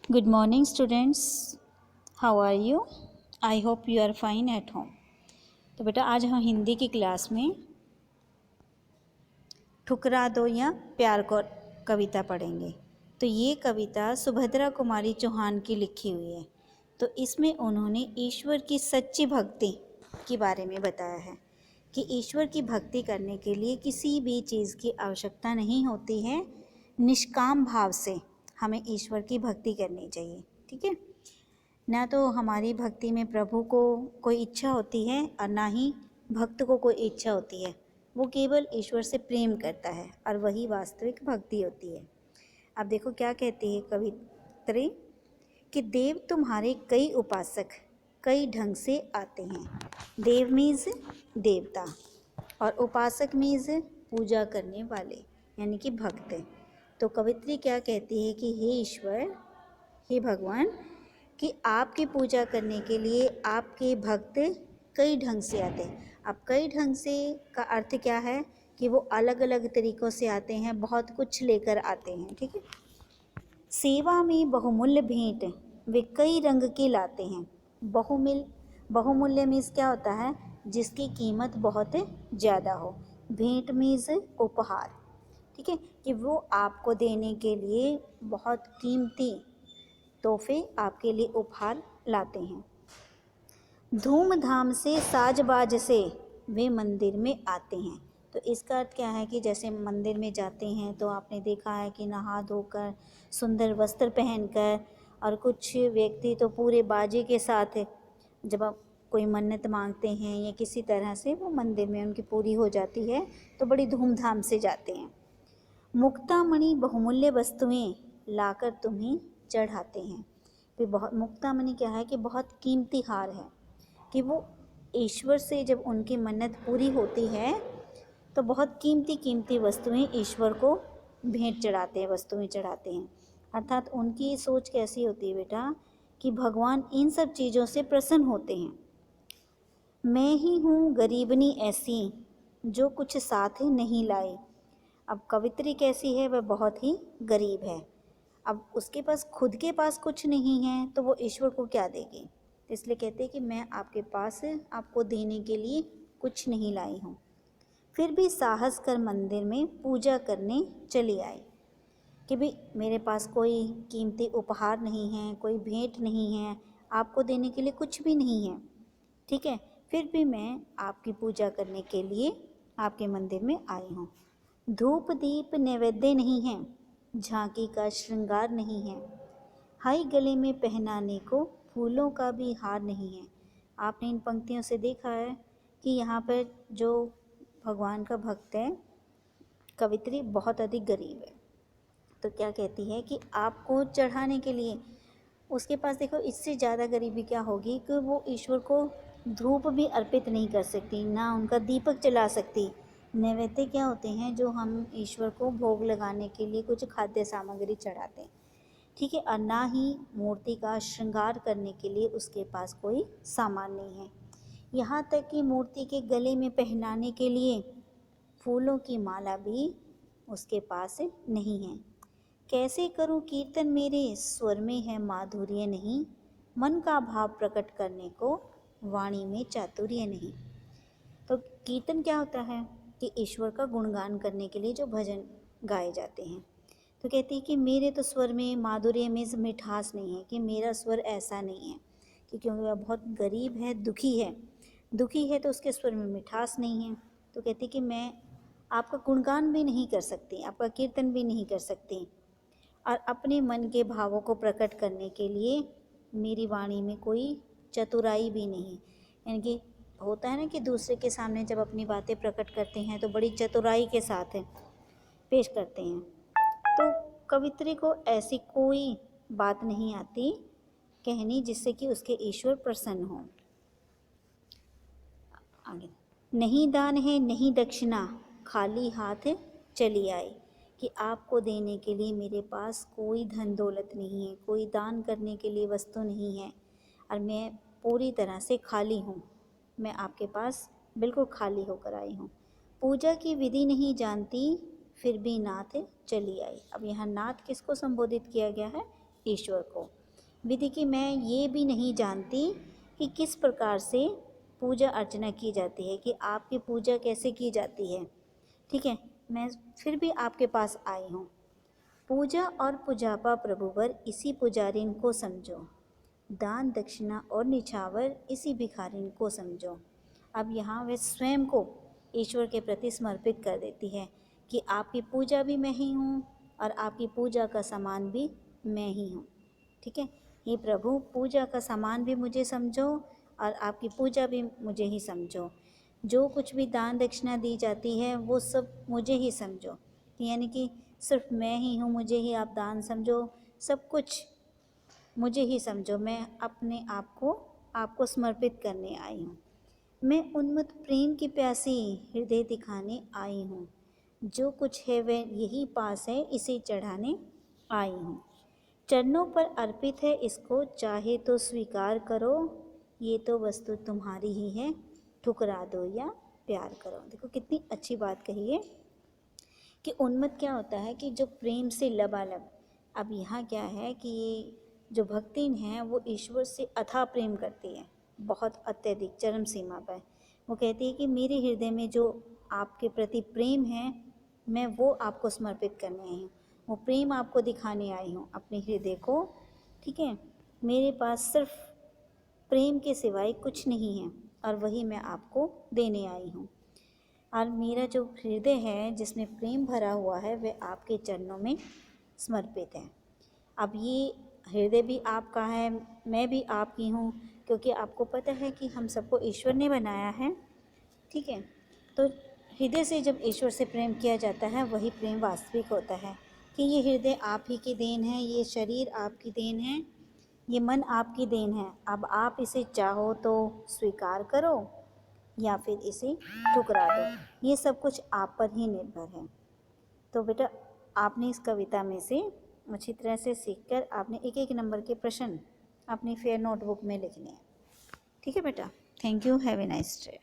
Good morning, students. How are you? I hope you are fine at home. तो बेटा आज हम हिंदी की क्लास में ठुकरा दो या प्यार को कविता पढ़ेंगे। तो ये कविता सुभद्रा कुमारी चौहान की लिखी हुई है। तो इसमें उन्होंने ईश्वर की सच्ची भक्ति के बारे में बताया है कि ईश्वर की भक्ति करने के लिए किसी भी चीज़ की आवश्यकता नहीं होती है। निष्काम भाव से हमें ईश्वर की भक्ति करनी चाहिए। ठीक है ना। तो हमारी भक्ति में प्रभु को कोई इच्छा होती है और ना ही भक्त को कोई इच्छा होती है। वो केवल ईश्वर से प्रेम करता है और वही वास्तविक भक्ति होती है। अब देखो क्या कहती है कवित्री कि देव तुम्हारे कई उपासक कई ढंग से आते हैं। देव मीन्स देवता और उपासक मीन्स पूजा करने वाले यानी कि भक्त। तो कवित्री क्या कहती है कि हे ईश्वर, हे भगवान, कि आपकी पूजा करने के लिए आपके भक्त कई ढंग से आते हैं। अब कई ढंग से का अर्थ क्या है कि वो अलग अलग तरीक़ों से आते हैं, बहुत कुछ लेकर आते हैं। ठीक है। सेवा में बहुमूल्य भेंट वे कई रंग के लाते हैं। बहुमूल्य मीन्स क्या होता है? जिसकी कीमत बहुत ज़्यादा हो। भेंट मीन्स उपहार। ठीक है, कि वो आपको देने के लिए बहुत कीमती तोहफे आपके लिए उपहार लाते हैं। धूमधाम से साज-बाज से वे मंदिर में आते हैं। तो इसका अर्थ क्या है कि जैसे मंदिर में जाते हैं तो आपने देखा है कि नहा धोकर सुंदर वस्त्र पहनकर, और कुछ व्यक्ति तो पूरे बाजे के साथ जब आप कोई मन्नत मांगते हैं या किसी तरह से वो मंदिर में उनकी पूरी हो जाती है तो बड़ी धूमधाम से जाते हैं। मुक्तामणि बहुमूल्य वस्तुएं लाकर तुम्हें चढ़ाते हैं। फिर बहुत मुक्तामणि क्या है कि बहुत कीमती हार है कि वो ईश्वर से जब उनकी मन्नत पूरी होती है तो बहुत कीमती वस्तुएं ईश्वर को भेंट चढ़ाते हैं, वस्तुएं चढ़ाते हैं। अर्थात उनकी सोच कैसी होती है बेटा कि भगवान इन सब चीज़ों से प्रसन्न होते हैं। मैं ही हूँ गरीबनी ऐसी जो कुछ साथ नहीं लाई। अब कवित्री कैसी है? वह बहुत ही गरीब है। अब उसके पास खुद के पास कुछ नहीं है तो वो ईश्वर को क्या देगी? इसलिए कहते हैं कि मैं आपके पास आपको देने के लिए कुछ नहीं लाई हूँ। फिर भी साहस कर मंदिर में पूजा करने चली आई कि भाई मेरे पास कोई कीमती उपहार नहीं है, कोई भेंट नहीं है, आपको देने के लिए कुछ भी नहीं है। ठीक है, फिर भी मैं आपकी पूजा करने के लिए आपके मंदिर में आई हूँ। धूप दीप नैवेद्य नहीं है, झांकी का श्रृंगार नहीं है, हाई गले में पहनाने को फूलों का भी हार नहीं है। आपने इन पंक्तियों से देखा है कि यहाँ पर जो भगवान का भक्त है कवित्री बहुत अधिक गरीब है। तो क्या कहती है कि आपको चढ़ाने के लिए उसके पास देखो इससे ज़्यादा गरीबी क्या होगी कि वो ईश्वर को धूप भी अर्पित नहीं कर सकती, ना उनका दीपक जला सकती। नैवेद्य क्या होते हैं? जो हम ईश्वर को भोग लगाने के लिए कुछ खाद्य सामग्री चढ़ाते हैं। ठीक है, और ना ही मूर्ति का श्रृंगार करने के लिए उसके पास कोई सामान नहीं है। यहाँ तक कि मूर्ति के गले में पहनाने के लिए फूलों की माला भी उसके पास नहीं है। कैसे करूं कीर्तन, मेरे स्वर में है माधुर्य नहीं, मन का भाव प्रकट करने को वाणी में चातुर्य नहीं। तो कीर्तन क्या होता है कि ईश्वर का गुणगान करने के लिए जो भजन गाए जाते हैं। तो कहती है कि मेरे तो स्वर में माधुर्य में मिठास नहीं है, कि मेरा स्वर ऐसा नहीं है कि क्योंकि वह बहुत गरीब है, दुखी है तो उसके स्वर में मिठास नहीं है। तो कहती कि मैं आपका गुणगान भी नहीं कर सकती, आपका कीर्तन भी नहीं कर सकती, और अपने मन के भावों को प्रकट करने के लिए मेरी वाणी में कोई चतुराई भी नहीं। यानी कि होता है ना कि दूसरे के सामने जब अपनी बातें प्रकट करते हैं तो बड़ी चतुराई के साथ पेश करते हैं। तो कवित्री को ऐसी कोई बात नहीं आती कहनी जिससे कि उसके ईश्वर प्रसन्न हों। आगे, नहीं दान है नहीं दक्षिणा, खाली हाथ चली आई। कि आपको देने के लिए मेरे पास कोई धन दौलत नहीं है, कोई दान करने के लिए वस्तु नहीं है, और मैं पूरी तरह से खाली हूँ। मैं आपके पास बिल्कुल खाली होकर आई हूँ। पूजा की विधि नहीं जानती, फिर भी नाथ चली आई। अब यहाँ नाथ किसको संबोधित किया गया है? ईश्वर को। विधि की मैं ये भी नहीं जानती कि किस प्रकार से पूजा अर्चना की जाती है, कि आपकी पूजा कैसे की जाती है। ठीक है, मैं फिर भी आपके पास आई हूँ। पूजा और पुजापा प्रभुवर इसी पुजारिन को समझो, दान दक्षिणा और निछावर इसी भिखारिन को समझो। अब यहाँ वे स्वयं को ईश्वर के प्रति समर्पित कर देती है कि आपकी पूजा भी मैं ही हूँ और आपकी पूजा का सामान भी मैं ही हूँ। ठीक है, हे प्रभु, पूजा का सामान भी मुझे समझो और आपकी पूजा भी मुझे ही समझो। जो कुछ भी दान दक्षिणा दी जाती है वो सब मुझे ही समझो, यानी कि सिर्फ मैं ही हूँ, मुझे ही आप दान समझो, सब कुछ मुझे ही समझो। मैं अपने आप को आपको समर्पित करने आई हूँ। मैं उन्मत्त प्रेम की प्यासी हृदय दिखाने आई हूँ। जो कुछ है वह यही पास है, इसे चढ़ाने आई हूँ। चरणों पर अर्पित है इसको, चाहे तो स्वीकार करो, ये तो वस्तु तुम्हारी ही है, ठुकरा दो या प्यार करो। देखो कितनी अच्छी बात कही है कि उन्मत्त क्या होता है कि जो प्रेम से लबालब। अब यहाँ क्या है कि जो भक्तिन हैं वो ईश्वर से अथाह प्रेम करती है, बहुत अत्यधिक चरम सीमा पर। वो कहती है कि मेरे हृदय में जो आपके प्रति प्रेम है, मैं वो आपको समर्पित करने आई हूँ, वो प्रेम आपको दिखाने आई हूँ, अपने हृदय को। ठीक है, मेरे पास सिर्फ प्रेम के सिवाय कुछ नहीं है और वही मैं आपको देने आई हूँ। और मेरा जो हृदय है जिसमें प्रेम भरा हुआ है वह आपके चरणों में समर्पित है। अब ये हृदय भी आपका है, मैं भी आपकी हूँ, क्योंकि आपको पता है कि हम सबको ईश्वर ने बनाया है। ठीक है, तो हृदय से जब ईश्वर से प्रेम किया जाता है वही प्रेम वास्तविक होता है कि ये हृदय आप ही की देन है, ये शरीर आपकी देन है, ये मन आपकी देन है। अब आप इसे चाहो तो स्वीकार करो या फिर इसे ठुकरा दो, ये सब कुछ आप पर ही निर्भर है। तो बेटा आपने इस कविता में से अच्छी तरह से सीखकर आपने एक एक नंबर के प्रश्न अपनी फेयर नोटबुक में लिखने हैं। ठीक है बेटा, thank you, have a nice day.